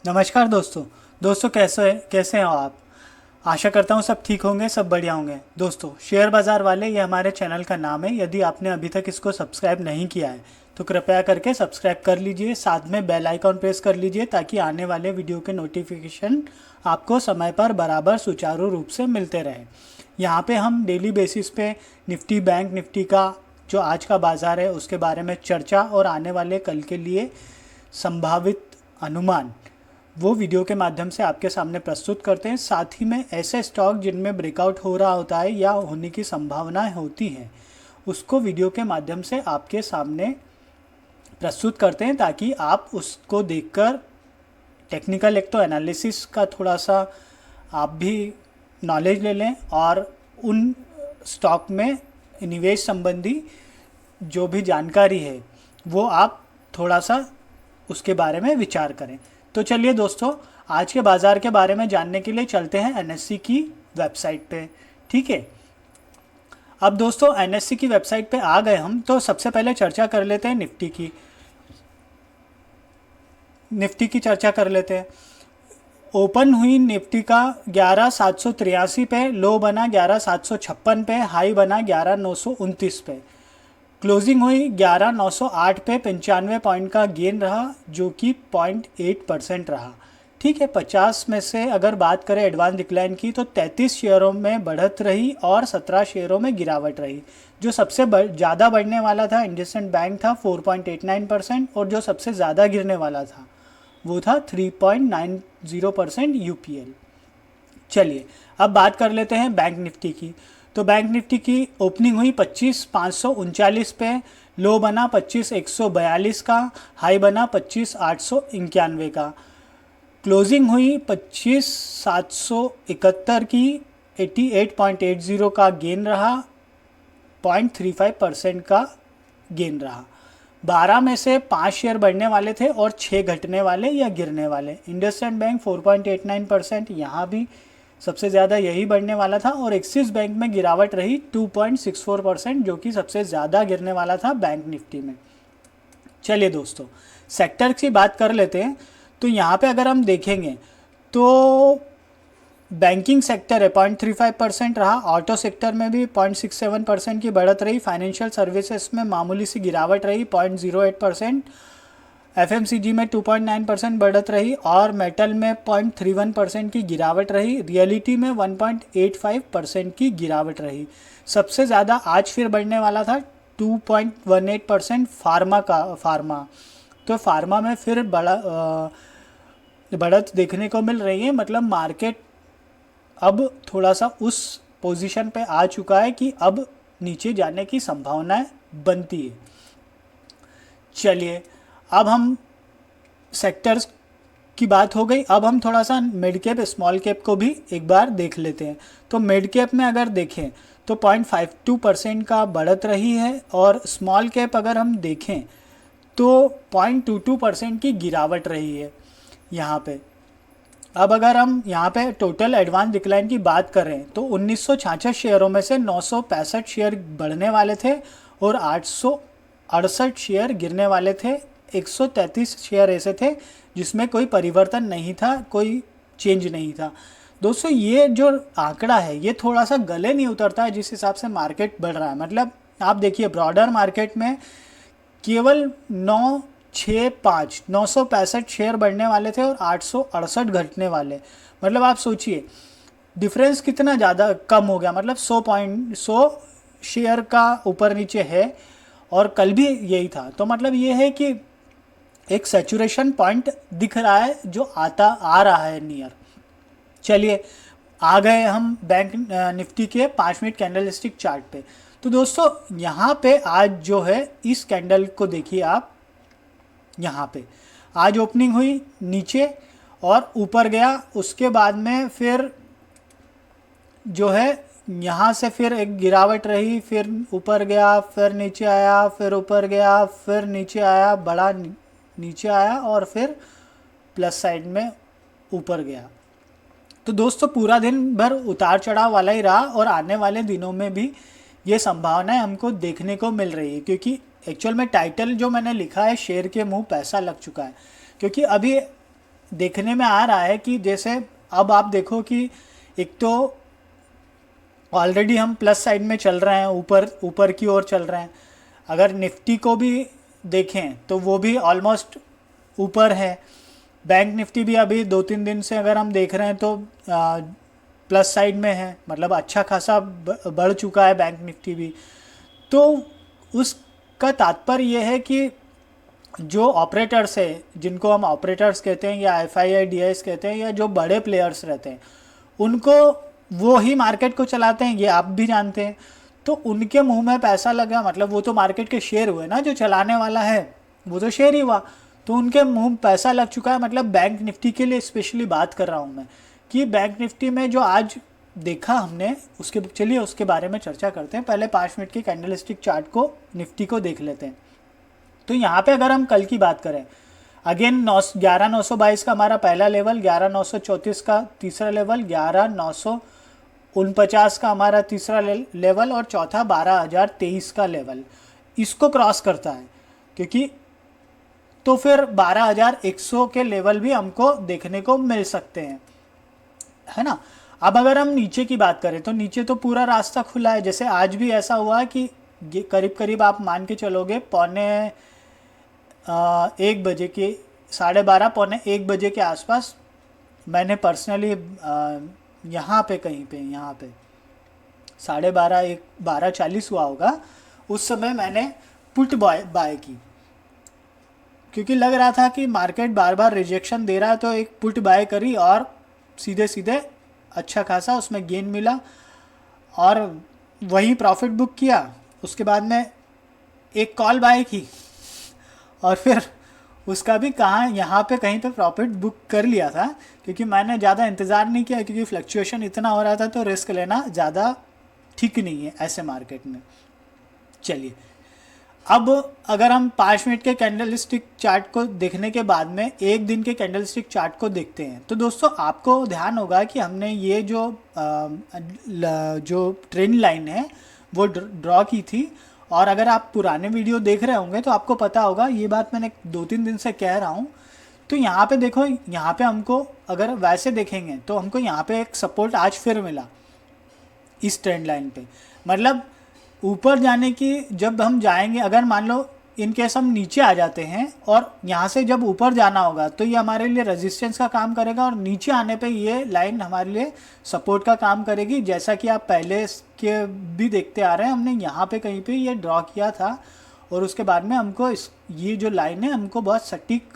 नमस्कार दोस्तों। कैसे हो आप। आशा करता हूँ सब ठीक होंगे, सब बढ़िया होंगे। दोस्तों, शेयर बाज़ार वाले ये हमारे चैनल का नाम है। यदि आपने अभी तक इसको सब्सक्राइब नहीं किया है तो कृपया करके सब्सक्राइब कर लीजिए, साथ में बेल आइकॉन प्रेस कर लीजिए ताकि आने वाले वीडियो के नोटिफिकेशन आपको समय पर बराबर सुचारू रूप से मिलते रहे। यहाँ पे हम डेली बेसिस पे निफ्टी, बैंक निफ्टी का जो आज का बाज़ार है उसके बारे में चर्चा और आने वाले कल के लिए संभावित अनुमान वो वीडियो के माध्यम से आपके सामने प्रस्तुत करते हैं। साथ ही में ऐसे स्टॉक जिनमें ब्रेकआउट हो रहा होता है या होने की संभावनाएं होती हैं उसको वीडियो के माध्यम से आपके सामने प्रस्तुत करते हैं ताकि आप उसको देखकर टेक्निकल एक तो एनालिसिस का थोड़ा सा आप भी नॉलेज ले लें और उन स्टॉक में निवेश संबंधी जो भी जानकारी है वो आप थोड़ा सा उसके बारे में विचार करें। तो चलिए दोस्तों, आज के बाज़ार के बारे में जानने के लिए चलते हैं एनएससी की वेबसाइट पे। ठीक है, अब दोस्तों एनएससी की वेबसाइट पे आ गए हम, तो सबसे पहले चर्चा कर लेते हैं निफ्टी की चर्चा कर लेते हैं। ओपन हुई निफ्टी का 11,783 पे, लो बना 11,756 पे, हाई बना 11,929 पे, क्लोजिंग हुई 11,908 पे। 95 पॉइंट का गेन रहा जो कि 0.8% रहा। ठीक है, 50 में से अगर बात करें एडवांस डिक्लाइन की तो 33 शेयरों में बढ़त रही और 17 शेयरों में गिरावट रही। जो सबसे ज़्यादा बढ़ने वाला था इंडसइंड बैंक था 4.89%, और जो सबसे ज़्यादा गिरने वाला था वो था 3.90% यूपीएल। चलिए अब बात कर लेते हैं बैंक निफ्टी की। तो बैंक निफ्टी की ओपनिंग हुई 25,539 पे, लो बना 25,142 का, हाई बना 25,891 का, क्लोजिंग हुई 25,771 की। 88.80 का गेन रहा, 0.35% का गेन रहा। 12 में से 5 शेयर बढ़ने वाले थे और 6 घटने वाले या गिरने वाले। इंडसइंड बैंक 4.89%, यहाँ भी सबसे ज़्यादा यही बढ़ने वाला था, और एक्सिस बैंक में गिरावट रही 2.64%, जो कि सबसे ज़्यादा गिरने वाला था बैंक निफ्टी में। चलिए दोस्तों, सेक्टर की बात कर लेते हैं। तो यहाँ पे अगर हम देखेंगे तो बैंकिंग सेक्टर है 0.35% रहा, ऑटो सेक्टर में भी 0.67% की बढ़त रही, फाइनेंशियल सर्विसेज में मामूली सी गिरावट रही 0.08%, एफएमसीजी में 2.9% बढ़त रही और मेटल में 0.31% की गिरावट रही, रियलिटी में 1.85% की गिरावट रही। सबसे ज़्यादा आज फिर बढ़ने वाला था 2.18% फार्मा। तो फार्मा में फिर बढ़त देखने को मिल रही है। मतलब मार्केट अब थोड़ा सा उस पोजीशन पे आ चुका है कि अब नीचे जाने की संभावनाएं बनती है। चलिए अब हम सेक्टर्स की बात हो गई, अब हम थोड़ा सा मिड कैप स्मॉल कैप को भी एक बार देख लेते हैं। तो मिड कैप में अगर देखें तो 0.52% का बढ़त रही है, और स्मॉल कैप अगर हम देखें तो 0.22% की गिरावट रही है यहाँ पे। अब अगर हम यहाँ पे टोटल एडवांस डिक्लाइन की बात करें तो 1966 शेयरों में से 965 शेयर बढ़ने वाले थे और 868 शेयर गिरने वाले थे। 133 शेयर ऐसे थे जिसमें कोई परिवर्तन नहीं था, कोई चेंज नहीं था। दोस्तों, ये जो आंकड़ा है ये थोड़ा सा गले नहीं उतरता है जिस हिसाब से मार्केट बढ़ रहा है। मतलब आप देखिए, ब्रॉडर मार्केट में केवल 965 शेयर बढ़ने वाले थे और 868 घटने वाले। मतलब आप सोचिए डिफरेंस कितना ज़्यादा कम हो गया। मतलब 100 शेयर का ऊपर नीचे है, और कल भी यही था। तो मतलब ये है कि एक सैचुरेशन पॉइंट दिख रहा है जो आ रहा है नियर। चलिए आ गए हम बैंक निफ्टी के 5 मिनट कैंडल स्टिक चार्ट पे। तो दोस्तों यहाँ पे आज जो है इस कैंडल को देखिए आप, यहाँ पे आज ओपनिंग हुई नीचे और ऊपर गया, उसके बाद में फिर जो है यहाँ से फिर एक गिरावट रही, फिर ऊपर गया, फिर नीचे आया, फिर ऊपर गया, फिर नीचे आया, बड़ा नीचे आया और फिर प्लस साइड में ऊपर गया। तो दोस्तों पूरा दिन भर उतार चढ़ाव वाला ही रहा, और आने वाले दिनों में भी ये संभावनाएं हमको देखने को मिल रही है। क्योंकि एक्चुअल में टाइटल जो मैंने लिखा है, शेर के मुंह पैसा लग चुका है। क्योंकि अभी देखने में आ रहा है कि जैसे अब आप देखो कि एक तो ऑलरेडी हम प्लस साइड में चल रहे हैं, ऊपर ऊपर की ओर चल रहे हैं। अगर निफ्टी को भी देखें तो वो भी ऑलमोस्ट ऊपर है। बैंक निफ्टी भी अभी 2-3 दिन से अगर हम देख रहे हैं तो प्लस साइड में है, मतलब अच्छा खासा बढ़ चुका है बैंक निफ्टी भी। तो उसका तात्पर्य यह है कि जो ऑपरेटर्स है, जिनको हम ऑपरेटर्स कहते हैं या एफआईआई डीआईएस कहते हैं, या जो बड़े प्लेयर्स रहते हैं, उनको वो ही मार्केट को चलाते हैं, ये आप भी जानते हैं। तो उनके मुंह में पैसा लगा, मतलब वो तो मार्केट के शेयर हुए ना, जो चलाने वाला है वो तो शेयर ही हुआ, तो उनके मुंह में पैसा लग चुका है। मतलब बैंक निफ्टी के लिए स्पेशली बात कर रहा हूँ मैं, कि बैंक निफ्टी में जो आज देखा हमने, उसके चलिए उसके बारे में चर्चा करते हैं। पहले 5 मिनट के कैंडलस्टिक चार्ट को, निफ्टी को देख लेते हैं। तो यहाँ पे अगर हम कल की बात करें, अगेन 11,922 का हमारा पहला लेवल, 11,934 का तीसरा लेवल, 11,949 का हमारा तीसरा लेवल, और चौथा 12,023 का लेवल इसको क्रॉस करता है, क्योंकि तो फिर 12,100 के लेवल भी हमको देखने को मिल सकते हैं, है ना। अब अगर हम नीचे की बात करें तो नीचे तो पूरा रास्ता खुला है। जैसे आज भी ऐसा हुआ कि करीब करीब आप मान के चलोगे 1 बजे के, 12:30 पौने 1 बजे के आसपास मैंने पर्सनली यहाँ पे कहीं पे, यहाँ पे 12:30 12:40 हुआ होगा, उस समय मैंने पुट बाय की, क्योंकि लग रहा था कि मार्केट बार बार रिजेक्शन दे रहा है, तो एक पुट बाय करी और सीधे सीधे अच्छा खासा उसमें गेन मिला और वही प्रॉफिट बुक किया। उसके बाद में एक कॉल बाय की और फिर उसका भी कहाँ, यहाँ पे कहीं पे प्रॉफिट बुक कर लिया था, क्योंकि मैंने ज़्यादा इंतज़ार नहीं किया, क्योंकि फ्लक्चुएशन इतना हो रहा था, तो रिस्क लेना ज़्यादा ठीक नहीं है ऐसे मार्केट में। चलिए, अब अगर हम 5 मिनट के कैंडलस्टिक चार्ट को देखने के बाद में 1 दिन के कैंडलस्टिक चार्ट को देखते हैं, तो दोस्तों आपको ध्यान होगा कि हमने ये जो ट्रेंड लाइन है वो ड्रॉ की थी। और अगर आप पुराने वीडियो देख रहे होंगे तो आपको पता होगा, ये बात मैंने 2-3 दिन से कह रहा हूँ। तो यहाँ पे देखो, यहाँ पे हमको अगर वैसे देखेंगे तो हमको यहाँ पे एक सपोर्ट आज फिर मिला इस ट्रेंड लाइन पे। मतलब ऊपर जाने की, जब हम जाएंगे, अगर मान लो इन केस हम नीचे आ जाते हैं और यहाँ से जब ऊपर जाना होगा, तो ये हमारे लिए रेजिस्टेंस का काम करेगा, और नीचे आने पे ये लाइन हमारे लिए सपोर्ट का काम करेगी। जैसा कि आप पहले के भी देखते आ रहे हैं, हमने यहाँ पे कहीं पे ये ड्रॉ किया था, और उसके बाद में हमको ये जो लाइन है हमको बहुत सटीक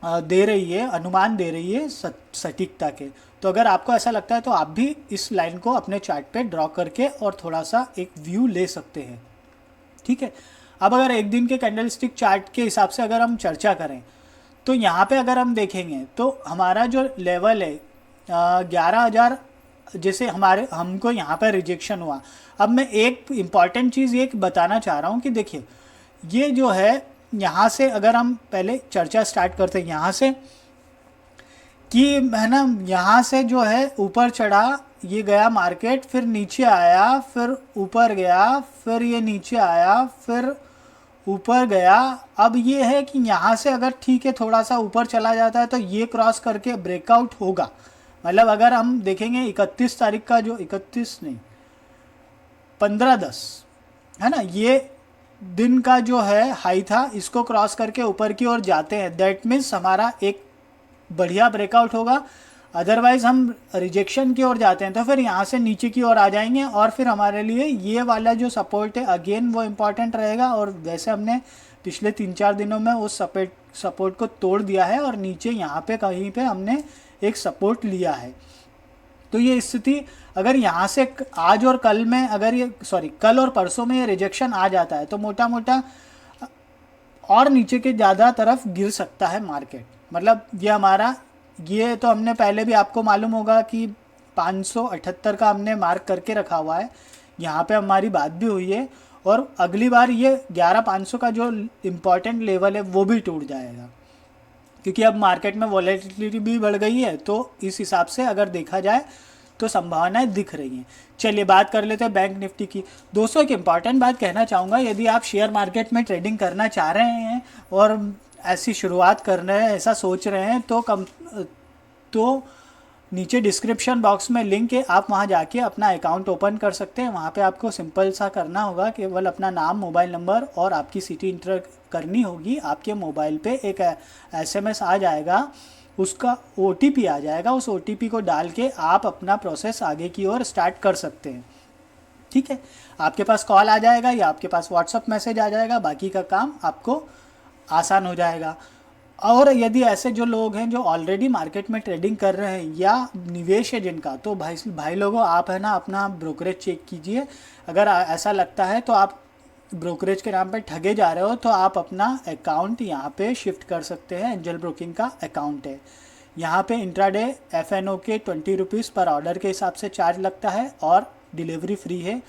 दे रही है, अनुमान दे रही है सटीकता के। तो अगर आपको ऐसा लगता है तो आप भी इस लाइन को अपने चार्ट पे ड्रॉ करके और थोड़ा सा एक व्यू ले सकते हैं, ठीक है। अब अगर 1 दिन के कैंडलस्टिक चार्ट के हिसाब से अगर हम चर्चा करें, तो यहाँ पे अगर हम देखेंगे तो हमारा जो लेवल है 11,000, जैसे हमको यहाँ पर रिजेक्शन हुआ। अब मैं एक इम्पॉर्टेंट चीज़ ये बताना चाह रहा हूँ कि देखिए, ये जो है यहाँ से अगर हम पहले चर्चा स्टार्ट करते हैं यहाँ से, कि है ना, यहाँ से जो है ऊपर चढ़ा, ये गया मार्केट, फिर नीचे आया, फिर ऊपर गया, फिर ये नीचे आया, फिर ऊपर गया। अब ये है कि यहाँ से अगर ठीक है थोड़ा सा ऊपर चला जाता है तो ये क्रॉस करके ब्रेकआउट होगा। मतलब अगर हम देखेंगे 31 तारीख का, जो 31 नहीं 15-10 है ना, ये दिन का जो है हाई था, इसको क्रॉस करके ऊपर की ओर जाते हैं, दैट मीन्स हमारा एक बढ़िया ब्रेकआउट होगा। अदरवाइज हम रिजेक्शन की ओर जाते हैं तो फिर यहाँ से नीचे की ओर आ जाएंगे, और फिर हमारे लिए ये वाला जो सपोर्ट है अगेन वो इम्पॉर्टेंट रहेगा। और वैसे हमने पिछले 3-4 दिनों में उस सपोर्ट को तोड़ दिया है, और नीचे यहाँ पे कहीं पे हमने एक सपोर्ट लिया है। तो ये स्थिति अगर यहाँ से आज और कल में, अगर ये कल और परसों में ये रिजेक्शन आ जाता है, तो मोटा मोटा और नीचे के ज़्यादा तरफ गिर सकता है मार्केट। मतलब ये हमारा, ये तो हमने पहले भी, आपको मालूम होगा कि 578 का हमने मार्क करके रखा हुआ है, यहाँ पे हमारी बात भी हुई है। और अगली बार ये 11,500 का जो इम्पॉर्टेंट लेवल है वो भी टूट जाएगा, क्योंकि अब मार्केट में वॉलेटिलिटी भी बढ़ गई है। तो इस हिसाब से अगर देखा जाए तो संभावनाएं दिख रही हैं। चलिए बात कर लेते हैं बैंक निफ्टी की। दोस्तों एक इम्पॉर्टेंट बात कहना चाहूँगा, यदि आप शेयर मार्केट में ट्रेडिंग करना चाह रहे हैं और ऐसी शुरुआत कर रहे हैं, ऐसा सोच रहे हैं, तो नीचे डिस्क्रिप्शन बॉक्स में लिंक है, आप वहां जाके अपना अकाउंट ओपन कर सकते हैं। वहां पे आपको सिंपल सा करना होगा, केवल अपना नाम, मोबाइल नंबर और आपकी सिटी इंटर करनी होगी। आपके मोबाइल पे एक एसएमएस आ जाएगा, उसका ओटीपी आ जाएगा, उस ओटीपी को डाल के आप अपना प्रोसेस आगे की ओर स्टार्ट कर सकते हैं। ठीक है, आपके पास कॉल आ जाएगा या आपके पास व्हाट्सअप मैसेज आ जाएगा, बाकी का काम आपको आसान हो जाएगा। और यदि ऐसे जो लोग हैं जो ऑलरेडी मार्केट में ट्रेडिंग कर रहे हैं या निवेश है जिनका, तो भाई भाई लोगों, आप है ना अपना ब्रोकरेज चेक कीजिए। अगर ऐसा लगता है तो आप ब्रोकरेज के नाम पे ठगे जा रहे हो, तो आप अपना अकाउंट यहाँ पे शिफ्ट कर सकते हैं। एंजल ब्रोकिंग का अकाउंट है यहाँ पे। इंट्राडे एफएनओ के 20 रुपीज़ पर ऑर्डर के हिसाब से चार्ज लगता है और डिलीवरी फ्री है।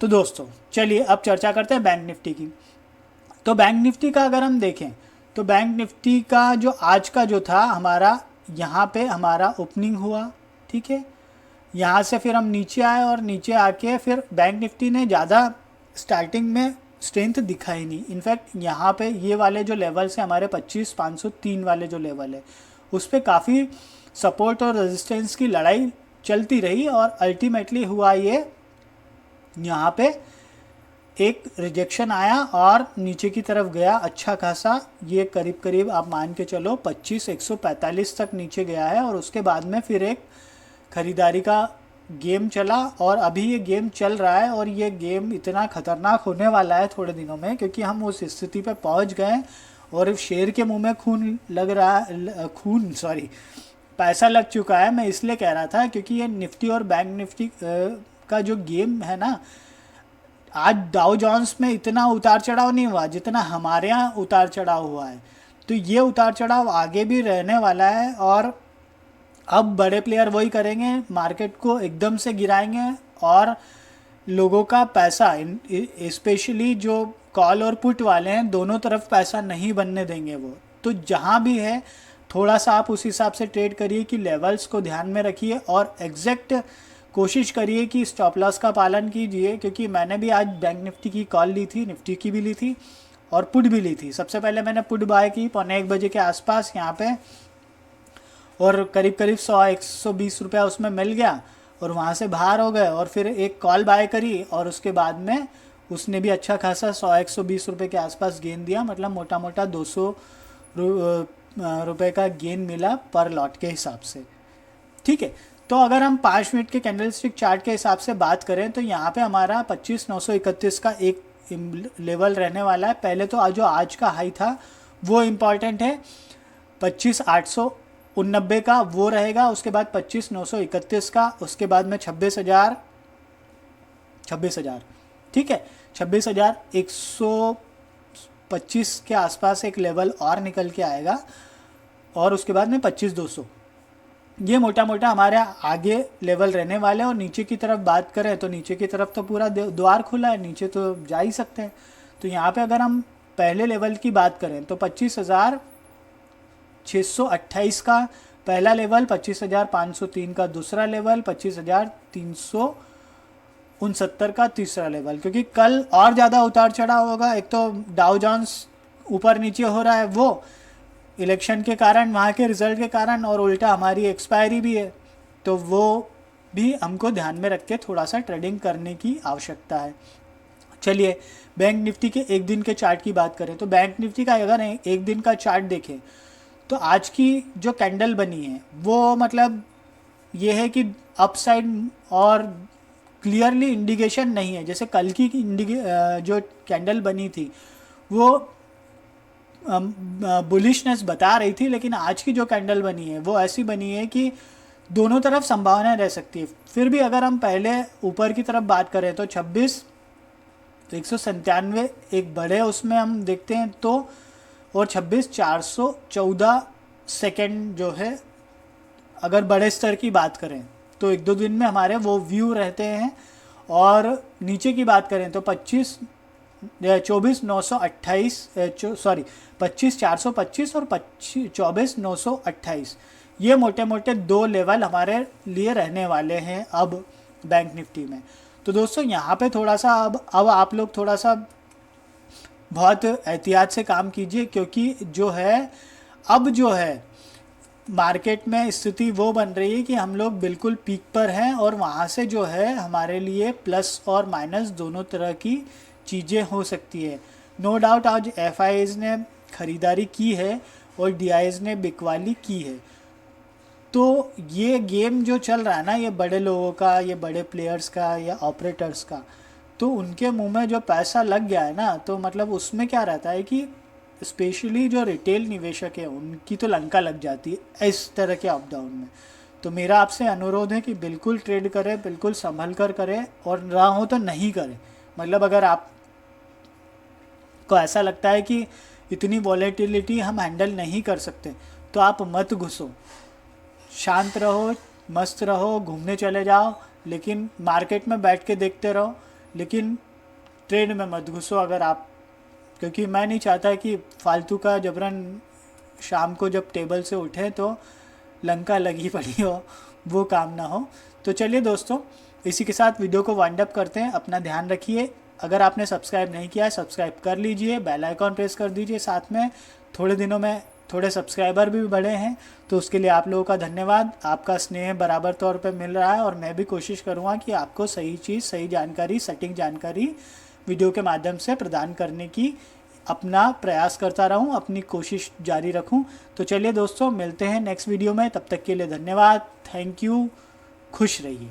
तो दोस्तों चलिए अब चर्चा करते हैं बैंक निफ्टी की। तो बैंक निफ्टी का अगर हम देखें तो बैंक निफ्टी का जो आज का जो था हमारा, यहाँ पे हमारा ओपनिंग हुआ, ठीक है। यहाँ से फिर हम नीचे आए और नीचे आके फिर बैंक निफ्टी ने ज़्यादा स्टार्टिंग में स्ट्रेंथ दिखाई नहीं। इनफैक्ट यहाँ पे ये वाले जो लेवल्स हैं हमारे 25,503 वाले जो लेवल है, उस पर काफ़ी सपोर्ट और रेजिस्टेंस की लड़ाई चलती रही और अल्टीमेटली हुआ ये, यहाँ पे एक रिजेक्शन आया और नीचे की तरफ गया अच्छा खासा। ये करीब करीब आप मान के चलो 25,145 तक नीचे गया है और उसके बाद में फिर एक ख़रीदारी का गेम चला और अभी ये गेम चल रहा है। और ये गेम इतना ख़तरनाक होने वाला है थोड़े दिनों में, क्योंकि हम उस स्थिति पे पहुंच गए और शेर के मुंह में खून लग रहा, पैसा लग चुका है। मैं इसलिए कह रहा था क्योंकि ये निफ्टी और बैंक निफ्टी का जो गेम है ना, आज डाउ जोन्स में इतना उतार चढ़ाव नहीं हुआ जितना हमारे यहाँ उतार चढ़ाव हुआ है। तो ये उतार चढ़ाव आगे भी रहने वाला है और अब बड़े प्लेयर वही करेंगे, मार्केट को एकदम से गिराएंगे और लोगों का पैसा, स्पेशली जो कॉल और पुट वाले हैं, दोनों तरफ पैसा नहीं बनने देंगे वो। तो जहाँ भी है थोड़ा सा आप उस हिसाब से ट्रेड करिए कि लेवल्स को ध्यान में रखिए और एग्जैक्ट कोशिश करिए कि स्टॉप लॉस का पालन कीजिए। क्योंकि मैंने भी आज बैंक निफ्टी की कॉल ली थी, निफ्टी की भी ली थी और पुट भी ली थी। सबसे पहले मैंने पुट बाय की 1:15 बजे के आसपास यहाँ पे, और करीब करीब 100-120 रुपया उसमें मिल गया और वहाँ से बाहर हो गए। और फिर एक कॉल बाय करी और उसके बाद में उसने भी अच्छा खासा 100-120 रुपये के आसपास गेन दिया, मतलब मोटा मोटा 200 रुपये का गेन मिला पर लॉट के हिसाब से। ठीक है, तो अगर हम 5 मिनट के कैंडल स्टिक चार्ट के हिसाब से बात करें तो यहाँ पे हमारा 25,931 का एक लेवल रहने वाला है। पहले तो जो आज का हाई था वो इम्पॉर्टेंट है, 25,889 का वो रहेगा। उसके बाद 25,931 का, उसके बाद में 26,000, ठीक है, 26,125 के आसपास एक लेवल और निकल के आएगा और उसके बाद में 25,200। ये मोटा मोटा हमारे आगे लेवल रहने वाले हैं। और नीचे की तरफ बात करें तो नीचे की तरफ तो पूरा द्वार खुला है, नीचे तो जा ही सकते हैं। तो यहाँ पे अगर हम पहले लेवल की बात करें तो 25,628 का पहला लेवल, 25,503 का दूसरा लेवल, 25,369 का तीसरा लेवल। क्योंकि कल और ज़्यादा उतार चढ़ाव होगा। एक तो डाउ जोन्स ऊपर नीचे हो रहा है वो इलेक्शन के कारण, वहाँ के रिजल्ट के कारण, और उल्टा हमारी एक्सपायरी भी है, तो वो भी हमको ध्यान में रख के थोड़ा सा ट्रेडिंग करने की आवश्यकता है। चलिए बैंक निफ्टी के एक दिन के चार्ट की बात करें तो बैंक निफ्टी का अगर एक दिन का चार्ट देखें तो आज की जो कैंडल बनी है वो मतलब ये है कि अपसाइड और क्लियरली इंडिकेशन नहीं है। जैसे कल की जो कैंडल बनी थी वो बुलिशनेस बता रही थी, लेकिन आज की जो कैंडल बनी है वो ऐसी बनी है कि दोनों तरफ संभावना रह सकती है। फिर भी अगर हम पहले ऊपर की तरफ बात करें तो 26,197 एक बड़े उसमें हम देखते हैं तो, और 26,414 सेकेंड जो है अगर बड़े स्तर की बात करें तो 1-2 दिन में हमारे वो व्यू रहते हैं। और नीचे की बात करें तो 25,425 और 24,928 ये मोटे मोटे 2 लेवल हमारे लिए रहने वाले हैं अब बैंक निफ्टी में। तो दोस्तों यहाँ पे थोड़ा सा अब आप लोग थोड़ा सा बहुत एहतियात से काम कीजिए, क्योंकि जो है अब जो है मार्केट में स्थिति वो बन रही है कि हम लोग बिल्कुल पीक पर हैं, और वहाँ से जो है हमारे लिए प्लस और माइनस दोनों तरह की चीज़ें हो सकती है। नो डाउट आज एफआईज ने ख़रीदारी की है और डीआईज ने बिकवाली की है। तो ये गेम जो चल रहा है ना, ये बड़े लोगों का, ये बड़े प्लेयर्स का या ऑपरेटर्स का, तो उनके मुंह में जो पैसा लग गया है ना, तो मतलब उसमें क्या रहता है कि स्पेशली जो रिटेल निवेशक है उनकी तो लंका लग जाती है इस तरह के अप डाउन में। तो मेरा आपसे अनुरोध है कि बिल्कुल ट्रेड करें, बिल्कुल संभल कर करें, और ना हो तो नहीं करें। मतलब अगर आपको ऐसा लगता है कि इतनी वॉलेटिलिटी हम हैंडल नहीं कर सकते, तो आप मत घुसो, शांत रहो, मस्त रहो, घूमने चले जाओ, लेकिन मार्केट में बैठ के देखते रहो, लेकिन ट्रेड में मत घुसो अगर आप, क्योंकि मैं नहीं चाहता कि फालतू का जबरन शाम को जब टेबल से उठे तो लंका लगी पड़ी हो, वो काम ना हो। तो चलिए दोस्तों, इसी के साथ वीडियो को वाइंड अप करते हैं। अपना ध्यान रखिए। अगर आपने सब्सक्राइब नहीं किया है, सब्सक्राइब कर लीजिए, बेल आइकॉन प्रेस कर दीजिए साथ में। थोड़े दिनों में थोड़े सब्सक्राइबर भी बढ़े हैं, तो उसके लिए आप लोगों का धन्यवाद। आपका स्नेह बराबर तौर पे मिल रहा है, और मैं भी कोशिश करूँगा कि आपको सही चीज़, सही जानकारी, सटीक जानकारी वीडियो के माध्यम से प्रदान करने की अपना प्रयास करता रहूं, अपनी कोशिश जारी रखूं। तो चलिए दोस्तों, मिलते हैं नेक्स्ट वीडियो में। तब तक के लिए धन्यवाद, थैंक यू, खुश रहिए।